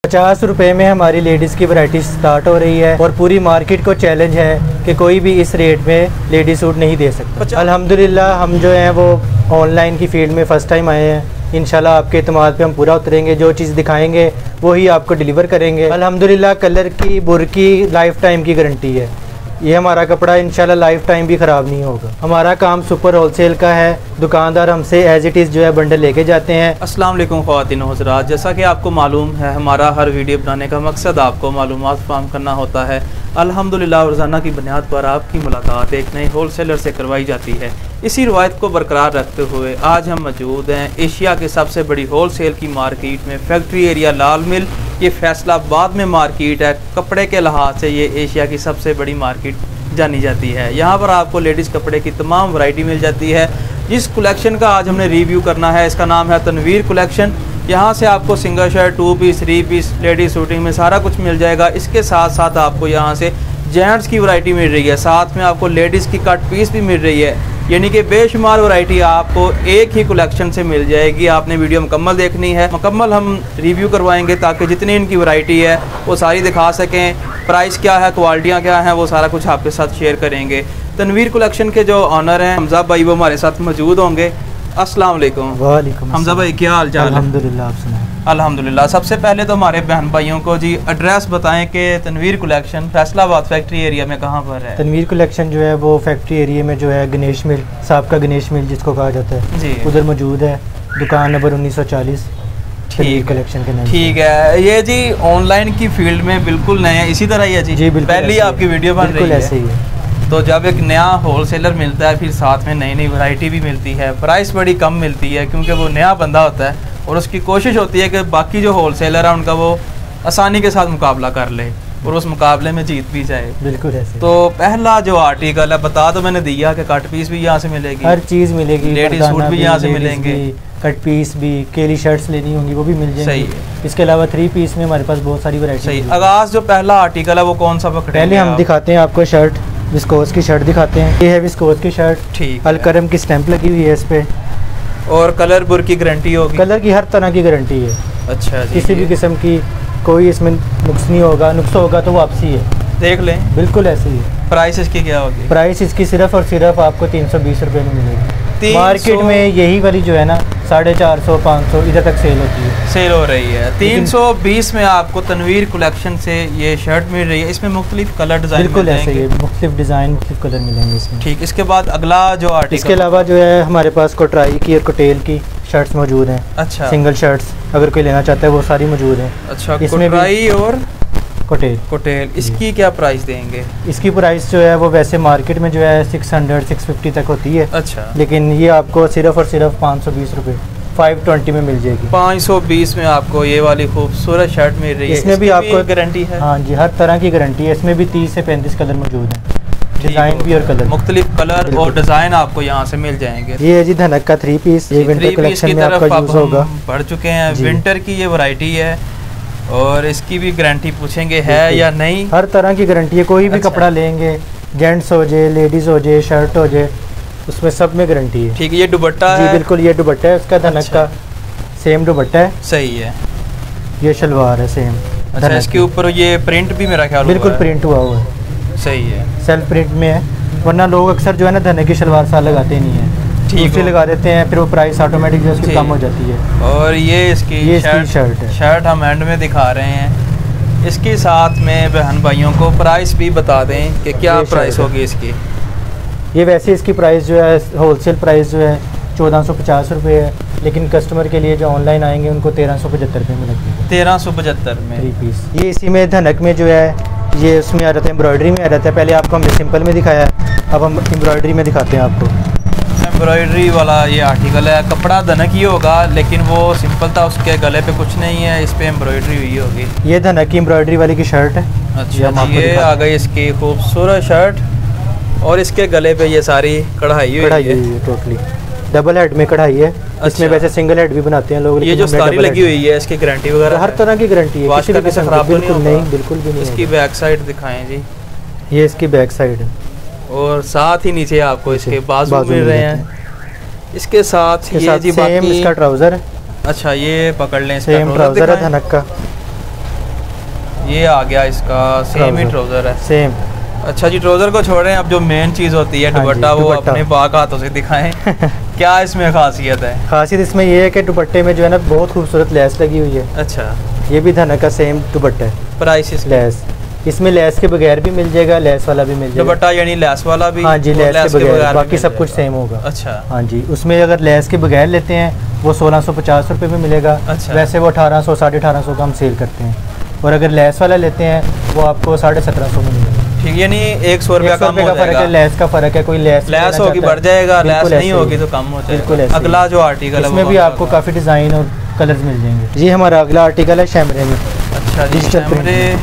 50 रुपए में हमारी लेडीज़ की वैरायटी स्टार्ट हो रही है और पूरी मार्केट को चैलेंज है कि कोई भी इस रेट में लेडी सूट नहीं दे सकता। अल्हम्दुलिल्लाह हम जो हैं वो ऑनलाइन की फील्ड में फ़र्स्ट टाइम आए हैं। इंशाल्लाह आपके इत्मीनान पे हम पूरा उतरेंगे, जो चीज़ दिखाएंगे वही आपको डिलीवर करेंगे। अल्हम्दुलिल्लाह कलर की बुर की लाइफ टाइम की गारंटी है। ये हमारा कपड़ा इंशाल्लाह लाइफ टाइम भी ख़राब नहीं होगा। हमारा काम सुपर होलसेल का है। दुकानदार हमसे एज इट इज़ जो है बंडल लेके जाते हैं। अस्सलाम वालेकुम ख़वातीन व हज़रात, जैसा कि आपको मालूम है हमारा हर वीडियो बनाने का मकसद आपको मालूमात फराहम करना होता है। अल्हम्दुलिल्लाह रोज़ाना की बुनियाद पर आपकी मुलाकात एक नए होलसेलर से करवाई जाती है। इसी रवायत को बरकरार रखते हुए आज हम मौजूद हैं एशिया के सबसे बड़ी होलसेल की मार्केट में, फैक्ट्री एरिया लाल मिल। ये फैसलाबाद में मार्केट है। कपड़े के लिहाज से ये एशिया की सबसे बड़ी मार्केट जानी जाती है। यहाँ पर आपको लेडीज़ कपड़े की तमाम वैरायटी मिल जाती है। जिस कलेक्शन का आज हमने रिव्यू करना है इसका नाम है तनवीर कलेक्शन। यहाँ से आपको single shirt, 2 piece, 3 piece, ladies suiting में सारा कुछ मिल जाएगा। इसके साथ साथ आपको यहाँ से जेंट्स की वैरायटी मिल रही है, साथ में आपको लेडीज़ की कट पीस भी मिल रही है। यानी कि बेशुमार वैरायटी आपको एक ही कलेक्शन से मिल जाएगी। आपने वीडियो मुकम्मल देखनी है, मुकम्मल हम रिव्यू करवाएंगे ताकि जितनी इनकी वैरायटी है वो सारी दिखा सकें। प्राइस क्या है, क्वालिटियाँ क्या हैं, वो सारा कुछ आपके साथ शेयर करेंगे। तनवीर कलेक्शन के जो ऑनर हैं हमजा भाई, वो हमारे साथ मौजूद होंगे। अस्सलाम वालेकुम। वालेकुम हमजा भाई, क्या हाल चाल? अल्हम्दुलिल्लाह, आप सुनाएं? अल्हम्दुलिल्लाह। सबसे पहले तो हमारे बहन भाइयों को जी एड्रेस बताएं कि Tanveer collection Faisalabad factory area में कहाँ पर है? तनवीर कलेक्शन जो है वो फैक्ट्री एरिया में जो है गणेश मिल, साबका गणेश मिल जिसको कहा जाता है जी, उधर मौजूद है। दुकान नंबर 1940 तनवीर कलेक्शन के नाम। ठीक है। ये जी ऑनलाइन की फील्ड में बिल्कुल नए हैं, इसी तरह ही है जी? जी बिल्कुल, पहली आपकी वीडियो बन रही है। ऐसे ही है। तो जब एक नया होलसेलर मिलता है फिर साथ में नई नई वैरायटी भी मिलती है। प्राइस बड़ी कम मिलती है क्योंकि वो नया बंदा होता है और उसकी कोशिश होती है कि बाकी जो होलसेलर है उनका वो आसानी के साथ मुकाबला कर ले और उस मुकाबले में जीत भी जाए। बिल्कुल ऐसे। तो पहला जो आर्टिकल है बता दो, मैंने दिया कि कट पीस भी यहाँ से मिलेगी, हर चीज़ मिलेगी, लेडीज सूट भी यहाँ से मिलेंगे, कट पीस भी, केली शर्ट्स लेनी होंगी वो भी मिल जाएंगी। सही है। इसके अलावा 3 पीस में हमारे पास बहुत सारी वैरायटी। सही। आगाज जो पहला आर्टिकल है वो कौन सा पकड़ेंगे? पहले हम दिखाते हैं आपको शर्ट, विस्कोस की शर्ट दिखाते हैं। ये है विस्कोस की शर्ट, ठीक, अलकरम की स्टैंप लगी हुई है इस पे और कलर बुर की गारंटी होगी? कलर की हर तरह की गारंटी है। अच्छा जी। किसी भी किस्म की कोई इसमें नुक्स नहीं होगा, नुक्स होगा तो वापसी है। देख लें। बिल्कुल ऐसी है। प्राइस इसकी क्या होगी? प्राइस इसकी सिर्फ और सिर्फ आपको 320 रुपये में मिलेगी। मार्केट में यही वाली जो है ना 450 500 इधर तक सेल होती है, सेल हो रही है। 320 में आपको तनवीर कलेक्शन से ये शर्ट मिल रही है। इसमें मुख्तलिफ कलर डिज़ाइन बिल्कुल ऐसे ही मुख्तलिफ डिज़ाइन, मुख्तलिफ कलर मिलेंगे इसमें। ठीक। इसके बाद अगला जो आर्टिकल, इसके अलावा जो है हमारे पास कोटराई की और कोटेल की शर्ट्स मौजूद हैं। अच्छा। सिंगल शर्ट्स अगर कोई लेना चाहता है वो सारी मौजूद हैं। अच्छा। इसमें कोटराई और कोटेल। इसकी क्या प्राइस देंगे? इसकी प्राइस जो है वो वैसे मार्केट में जो है 600 650 तक होती है। अच्छा। लेकिन ये आपको सिर्फ और सिर्फ 520 रुपये 520 में मिल जाएगी। 520 में आपको ये वाली खूबसूरत शर्ट मिल रही है। इसमें भी आपको गारंटी है? हाँ जी, हर तरह की गारंटी है। इसमें भी 30 से 35 कलर मौजूद हैं, डिज़ाइन भी और कलर, मुख्तलिफ कलर और डिज़ाइन आपको यहाँ से मिल जाएंगे। ये है जी धनक का 3 पीस, ये विंटर कलेक्शन में आपका यूज़ होगा। बढ़ चुके हैं, विंटर की ये वैरायटी है और इसकी भी गारंटी पूछेंगे है या नहीं? हर तरह की गारंटी है। कोई भी कपड़ा लेंगे, जेंट्स हो जाए, लेडीज़ हो जाए, शर्ट हो जाए, उसमें सब में गारंटी है। ठीक है। ये दुपट्टा है? जी बिल्कुल, ये दुपट्टा है उसका धनक का, सेम दुपट्टा है। सही है। ये शलवार है सेम। अच्छा। इसके ऊपर ये प्रिंट भी मेरा ख्याल बिल्कुल प्रिंट हुआ हुआ है। सही है। सेल्फ प्रिंट में है, वरना लोग अक्सर जो है ना धनक की शलवार साल लगाते नहीं है, ठीक है, लगा देते हैं, फिर वो प्राइस ऑटोमेटिक जो उसकी कम हो जाती है। और ये इसकी शर्ट है। शर्ट हम एंड में दिखा रहे हैं। इसके साथ में बहन भाइयों को प्राइस भी बता दें कि क्या प्राइस होगी इसकी। ये वैसे इसकी प्राइस जो है होलसेल प्राइस जो है 1450 रुपये है, लेकिन कस्टमर के लिए जो ऑनलाइन आएंगे उनको 1375 रुपये में लगती है। 1375 में 3 पीस। ये इसी में धनक में जो है ये उसमें आ जाता है, एम्ब्रॉयडरी में आ जाता है। पहले आपको हमने सिंपल में दिखाया है, अब हम एम्ब्रॉयडरी में दिखाते हैं आपको। एम्ब्रॉयडरी वाला ये आर्टिकल है। कपड़ा धनक ही होगा लेकिन वो सिंपल था, उसके गले पे कुछ नहीं है, इस पे एम्ब्रॉयडरी हुई होगी। ये धनक की एम्ब्रॉयडरी वाली की शर्ट है। अच्छा। ये आ गई इसकी खूबसूरत शर्ट और इसके गले पे ये सारी कढ़ाई हुई है। टोटली डबल हेड में कढ़ाई है। इसमें वैसे सिंगल हेड भी बनाते हैं लोग। ये जो सारी लगी हुई है इसकी गारंटी वगैरह? हर तरह की गारंटी है, किसी भी खराब नहीं, बिल्कुल भी नहीं। इसकी बैक साइड दिखाएं जी। ये इसकी बैक साइड है और साथ ही नीचे आपको इसके बाजू मिल रहे हैं। इसके साथ ये जी सेम इसका ट्राउजर है। अच्छा। ये पकड़ लें, सेम ट्राउजर है धनक का। ये आ गया इसका सेम ही ट्राउज़र है। सेम। अच्छा जी, ट्राउज़र को छोड़ें, अब जो मेन चीज़ होती है दुपट्टा, वो अपने पाक हाथों से दिखाएं। क्या इसमें खासियत है? खासियत इसमें ये है कि दुपट्टे में जो है ना बहुत खूबसूरत लेस लगी हुई है। अच्छा, ये भी धनक का सेम दुपट्टा है। प्राइस इसका? लेस इसमें लेस के बगैर भी मिल जाएगा, लेस वाला भी मिल जाएगा। दुपट्टा यानी लेस वाला भी? हाँ जी, लेस के बगैर, बाकी सब कुछ सेम होगा। अच्छा, हाँ जी। उसमें अगर लेस के बगैर लेते हैं वो 1650 रुपये में मिलेगा। अच्छा। वैसे वो 1800 1850 का हम सेल करते हैं, और अगर लेस वाला लेते हैं वो आपको 1750 में मिलेगा। ठीक, यानी 100 रुपया कम हो जाएगा। लेस का फर्क है, कोई लेस होगी बढ़ जाएगा, लेस नहीं होगी तो कम हो जाएगा। अगला जो आर्टिकल है इसमें भी आपको काफ़ी डिज़ाइन और कलर्स मिल जाएंगे। जी हमारा अगला आर्टिकल है शैमरे में। अच्छा जी, शैमरे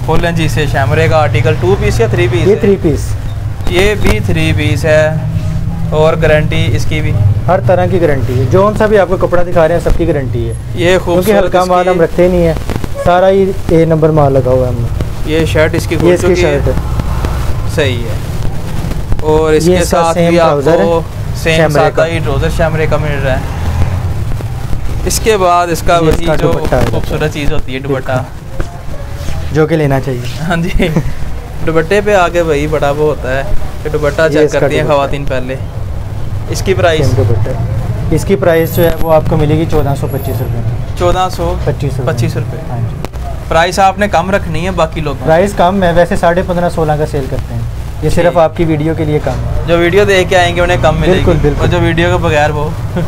खोलें जी से। शैमरे का आर्टिकल 2 पीस या 3 पीस? ये 3 पीस। ये भी 3 पीस है, और गारंटी इसकी भी? हर तरह की गारंटी है, जो सब भी आपको कपड़ा दिखा रहे हैं सबकी गारंटी है। ये क्योंकि हल्का माल हम रखते नहीं है, सारा ही A नंबर माल लगा हुआ है हमने। ये शर्ट इसकी ये इसकी शर्ट है, सही है। और इसके साथ भी आपको सेम सादा ही ट्राउज़र शैमरे का मिल रहा है। इसके बाद इसका वही जो खूबसूरत चीज़ होती है दुपट्टा, जो कि लेना चाहिए। हाँ जी। दुपट्टे पे आगे वही बड़ा वो होता है कि दुपट्टा चेक करती हैं ख़वातीन पहले। इसकी प्राइस? इसकी प्राइस जो है वो आपको मिलेगी 1425 रुपये। 1425 रुपये? हाँ जी। प्राइस आपने कम रखनी है बाकी लोग? प्राइस कम है, वैसे 15.5-16 का सेल करते हैं। ये सिर्फ आपकी वीडियो के लिए कम है। जो वीडियो देख के आएंगे उन्हें कम मिलेगी। बिल्कुल बिल्कुल। और जो वीडियो के बगैर वो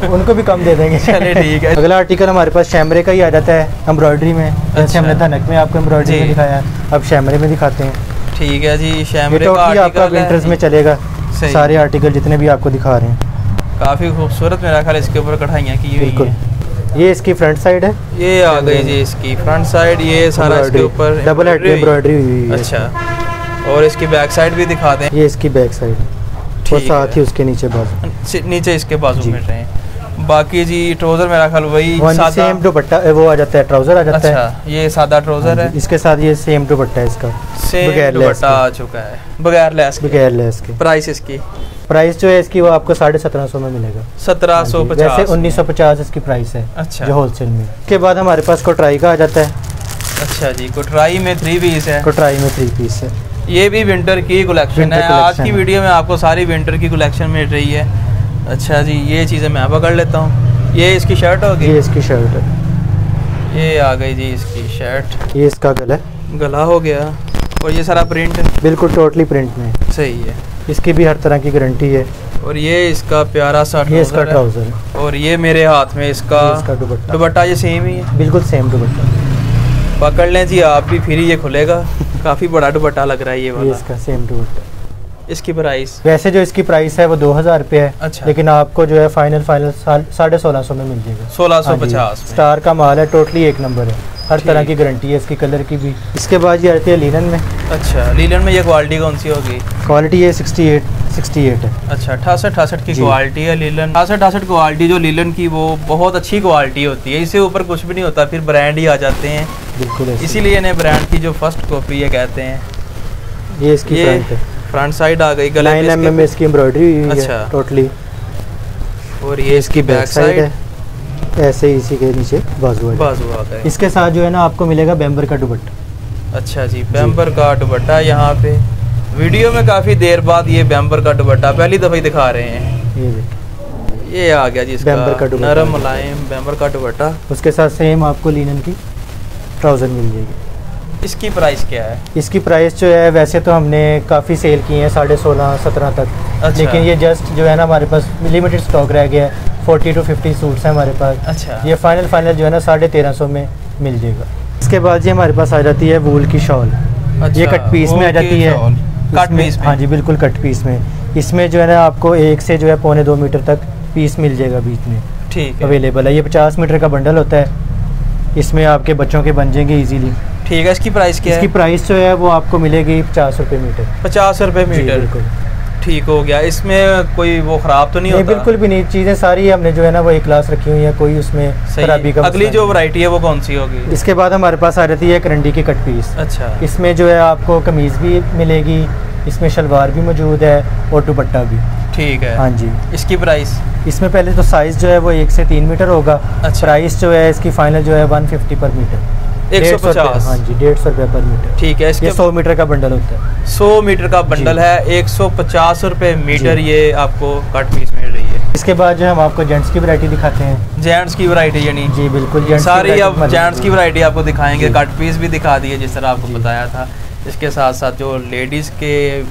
उनको भी कम दे देंगे। चलिए ठीक है। अगला आर्टिकल हमारे पास शैमरे का ही आ जाता है, एम्ब्रॉयडरी में। जैसे हमने धनक में आपको एम्ब्रॉयडरी में दिखाया है, अब शैमरे में दिखाते हैं। ठीक है जी। शैमरे का आपका विंटर्स में चलेगा, सारे आर्टिकल जितने भी आपको दिखा रहे हैं। काफ़ी खूबसूरत मेरा ख्याल इसके ऊपर कढ़ाइयाँ की हुई हैं। ये इसकी फ्रंट साइड है। ये आ गई जी इसकी फ्रंट साइड। ये सारा इसके ऊपर डबल हेड एम्ब्रॉयडरी हुई है। अच्छा, और इसकी बैक साइड भी दिखा दें। ये इसकी बैक साइड और साथ ही उसके नीचे बाजू, नीचे इसके बाजू मिल रहे हैं। बाकी जी ट्राउज़र मेरा ख्याल वही सादा सेम दुपट्टा वो आ जाता है, ट्राउज़र आ जाता है। अच्छा, ये सादा ट्राउज़र है, इसके साथ ये सेम दुपट्टा है इसका, सेम दुपट्टा आ चुका है बगैर लेस के। प्राइस इसकी? प्राइस जो है इसकी वो आपको 1750 में मिलेगा। 1750? वैसे 1950 इसकी प्राइस है। अच्छा, जो होलसेल में। उसके बाद हमारे पास कोटराई का आ जाता है। अच्छा जी, कोटराई में 3 पीस है। कोटराई में 3 पीस है। ये भी विंटर की कलेक्शन है। आज की वीडियो में आपको सारी विंटर की कलेक्शन मिल रही है। अच्छा जी, ये चीज़ें मैं पकड़ लेता हूँ। ये इसकी शर्ट होगी? ये इसकी शर्ट है। ये आ गई जी इसकी शर्ट। ये इसका गला हो गया। और ये सारा प्रिंट? बिल्कुल टोटली प्रिंट में। सही है। इसकी भी हर तरह की गारंटी है। और ये इसका प्यारा सा ट्राउज़र है। और ये मेरे हाथ में इसका दुपट्टा ये सेम ही है? बिल्कुल सेम दुपट्टा। पकड़ लें जी आप भी, फिर ये खुलेगा। काफ़ी बड़ा दुपट्टा लग रहा है ये वाला। इसका सेम दुपट्टा। इसकी प्राइस? वैसे जो इसकी प्राइस है वो 2000 रुपये है। अच्छा। लेकिन आपको जो है फाइनल 1650 में मिल जाएगा। 1650? स्टार का माल है, टोटली 1 नंबर है, हर तरह की गारंटी है इसकी, कलर की भी। इसके बाद ये आती है लीलन में। अच्छा, लीलन में ये क्वालिटी कौन सी होगी? क्वालिटी ये 68 है। अच्छा, 68 की क्वालिटी है लीलन। 68 क्वालिटी जो लीलन की वो बहुत अच्छी क्वालिटी होती है, इससे ऊपर कुछ भी नहीं होता, फिर ब्रांड ही आ जाते हैं। बिल्कुल, इसीलिए इन्हें ब्रांड की जो फर्स्ट कॉपी है कहते हैं। ये इसकी फ्रंट साइड आ गई, गले में इसकी एम्ब्रॉयडरी हुई है। अच्छा, टोटली। और ये इसकी बैक साइड है, ऐसे ही इसी के नीचे बाजू आ गए। इसके साथ जो है ना आपको मिलेगा बैम्बर का दुपट्टा। अच्छा जी, बैम्बर का दुपट्टा। यहाँ पे वीडियो में काफ़ी देर बाद ये बैम्बर का दुपट्टा पहली दफ़ा ही दिखा रहे हैं। ये आ गया जी इसका बैम्बर का दुपट्टा, नरम मुलायम बैम्बर का दुपट्टा। उसके साथ सेम आपको लिनन की ट्राउज़र मिल जाएगी। इसकी प्राइस क्या है? इसकी प्राइस जो है वैसे तो हमने काफ़ी सेल की है 16.5-17 तक। अच्छा। लेकिन ये जस्ट जो है ना हमारे पास लिमिटेड स्टॉक रह गया है, 40 to 50 सूट्स हैं हमारे पास। अच्छा। ये फाइनल जो है ना 1350 में मिल जाएगा। इसके बाद ये हमारे पास आ जाती है वूल की शॉल। अच्छा, ये कट पीस में आ जाती है। कट पीस में? हाँ जी, बिल्कुल कट पीस में। इसमें जो है ना आपको 1 से जो है 1.25 मीटर तक पीस मिल जाएगा बीच में। ठीक है, अवेलेबल है। ये 50 मीटर का बंडल होता है, इसमें आपके बच्चों के बन जाएंगे इजीली। ठीक है। इसकी प्राइस क्या है? इसकी प्राइस जो है वो आपको मिलेगी 50 रुपये मीटर। 50 रुपये मीटर? बिल्कुल। ठीक हो गया। इसमें कोई वो ख़राब तो नहीं होता? बिल्कुल भी नहीं, चीज़ें सारी हमने जो है ना वो एक क्लास रखी हुई है, कोई उसमें खराबी का। अगली जो वैरायटी है वो कौन सी होगी? इसके बाद हमारे पास आ जाती है करंडी की कट पीस। अच्छा। इसमें जो है आपको कमीज़ भी मिलेगी, इसमें शलवार भी मौजूद है और दुपट्टा भी। ठीक है। हाँ जी। इसकी प्राइस? इसमें पहले तो साइज़ जो है वो 1 से 3 मीटर होगा। अच्छा। प्राइस जो है इसकी फाइनल जो है 150 पर मीटर। 150। हाँ जी, 150 रुपये पर मीटर। ठीक है, इसके 100 मीटर का बंडल होता है। 100 मीटर का बंडल है, 150 रुपये मीटर ये आपको कट पीस मिल रही है। इसके बाद जो हम आपको जेंट्स की वैरायटी दिखाते हैं। जेंट्स की वैरायटी यानी? जी बिल्कुल, सारी अब जेंट्स की वैरायटी आपको दिखाएंगे, कट पीस भी दिखा दिए जिस तरह आपको बताया था। इसके साथ साथ जो लेडीज़ के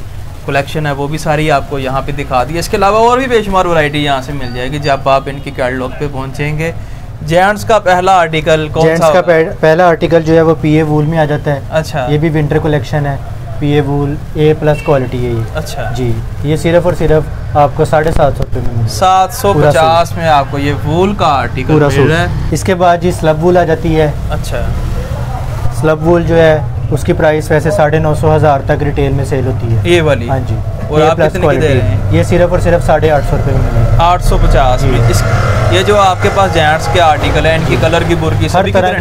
कलेक्शन है वो भी सारी आपको यहाँ पे दिखा दी। इसके अलावा और भी बेशुमार वैरायटी यहाँ से मिल जाएगी जब आप इनकी कैटलॉग पे पहुँचेंगे। जेंट्स का पहला आर्टिकल कौन सा? जेंट्स का पहला आर्टिकल जो है वो पीए वूल में आ जाता है। अच्छा, ये भी विंटर कलेक्शन है, पीए वूल A+ क्वालिटी है ये। अच्छा जी, ये सिर्फ और सिर्फ आपको 750 रुपये में मिलेगा। 750 में आपको ये वूल का आर्टिकल मिल रहा है। इसके बाद जी स्लब वूल आ जाती है। अच्छा, स्लब वूल जो है उसकी प्राइस वैसे 950-1000 तक रिटेल में सेल होती है, ये वाली? हाँ जी। और आप कितने की दे रहे हैं? ये सिर्फ और सिर्फ 850 रुपये में मिलेगा। 850 में। ये जो आपके पास जेंट्स के आर्टिकल है इनकी कलर की बुर की हर तरह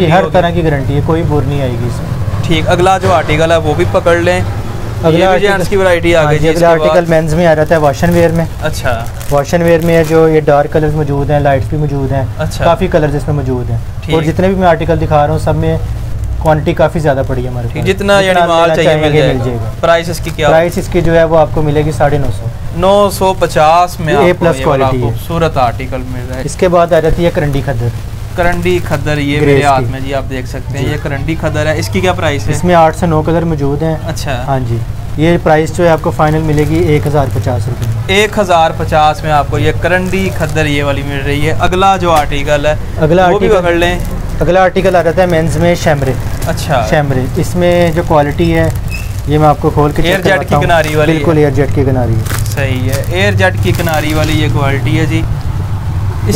की गारंटी है, कोई बुर नहीं आएगी इसमें। ठीक, अगला जो आर्टिकल है वो भी पकड़ लें। अगला जेंट्स की वैरायटी आ गई। अगला आर्टिकल मेंस में आ जाता है वॉशन वेयर में। अच्छा, वॉशन वेयर में जो ये डार्क कलर्स मौजूद हैं, लाइट्स भी मौजूद हैं। अच्छा, काफ़ी कलर्स इसमें मौजूद हैं। और जितने भी मैं आर्टिकल दिखा रहा हूँ सब में क्वांटिटी काफ़ी ज़्यादा पड़ी है हमारे पास। जितना यानी माल चाहिए मिल जाएगा। प्राइस इसकी क्या? प्राइस इसकी जो है वो आपको मिलेगी 950 में A+ क्वालिटी खूबसूरत आर्टिकल मिल रहा है। इसके बाद आ जाती है करंडी खद्दर। करंडी खद्दर ये मेरे हाथ में जी आप देख सकते हैं, ये करंडी खद्दर है। इसकी क्या प्राइस है? इसमें 8 से 9 कलर मौजूद हैं। अच्छा, हाँ जी। ये प्राइस जो है आपको फाइनल मिलेगी 1050 रुपये। 1050 में आपको ये करंडी खद्दर ये वाली मिल रही है। अगला जो आर्टिकल है अगला वो भी पकड़ लें। अगला आर्टिकल आ जाता है मेंस में शैमरे। अच्छा, शैमरे, इसमें जो क्वालिटी है ये मैं आपको खोल के एयर जेट की किनारी वाली? बिल्कुल एयर जेट की किनारी है। सही है, एयर जेट की किनारी वाली ये क्वालिटी है जी।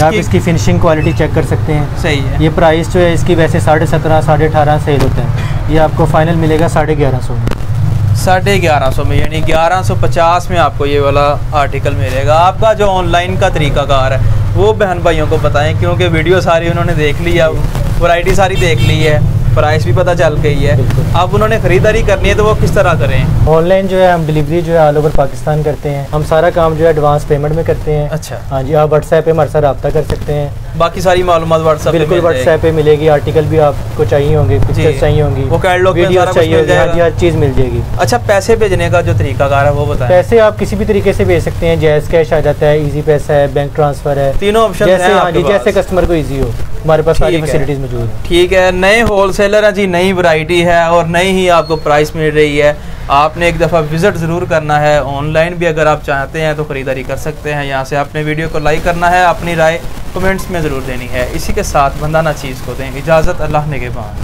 आप इसकी फिनिशिंग क्वालिटी चेक कर सकते हैं। सही है। ये प्राइस जो है इसकी वैसे 17.5 18.5 सेल होता है, ये आपको फाइनल मिलेगा 1150 में। 1150 में, यानी 1150 में आपको ये वाला आर्टिकल मिलेगा। आपका जो ऑनलाइन का तरीकाकार है वो बहन भाइयों को बताएं, क्योंकि वीडियो सारी उन्होंने देख ली है, वैरायटी सारी देख ली है, प्राइस भी पता चल गई है। अब उन्होंने ख़रीदारी करनी है तो वो किस तरह करें? ऑनलाइन जो है हम डिलीवरी जो है ऑल ओवर पाकिस्तान करते हैं। हम सारा काम जो है एडवांस पेमेंट में करते हैं। अच्छा, हाँ जी। आप व्हाट्सएप पे हमारे साथ रब्ता कर सकते हैं। बाकी सारी मालूमात व्हाट्सएप बिल्कुल व्हाट्सएप पे मिलेगी। आर्टिकल भी आपको चाहिए होंगे, पिक्चर्स चाहिए होंगी, वो कैटलॉग वीडियो चाहिए होगी, हर चीज़ मिल जाएगी। अच्छा, पैसे भेजने का जो तरीकाकार है वो बताएं। पैसे आप किसी भी तरीके से भेज सकते हैं। जैज़ कैश आ जाता है, इजी पैसा है, बैंक ट्रांसफ़र है, तीनों ऑप्शन जैसे हाँ जी जैसे कस्टमर को ईजी हो, हमारे पास सारी फैसिलिटीज़ मौजूद है। ठीक है, नए होलसेलर हैं जी, नई वैरायटी है और नई ही आपको प्राइस मिल रही है। आपने एक दफ़ा विज़िट ज़रूर करना है। ऑनलाइन भी अगर आप चाहते हैं तो ख़रीदारी कर सकते हैं। यहाँ से आपने वीडियो को लाइक करना है, अपनी राय कमेंट्स में ज़रूर देनी है। इसी के साथ बंदा ना चीज़ को दें इजाज़त। अल्लाह निगहबान।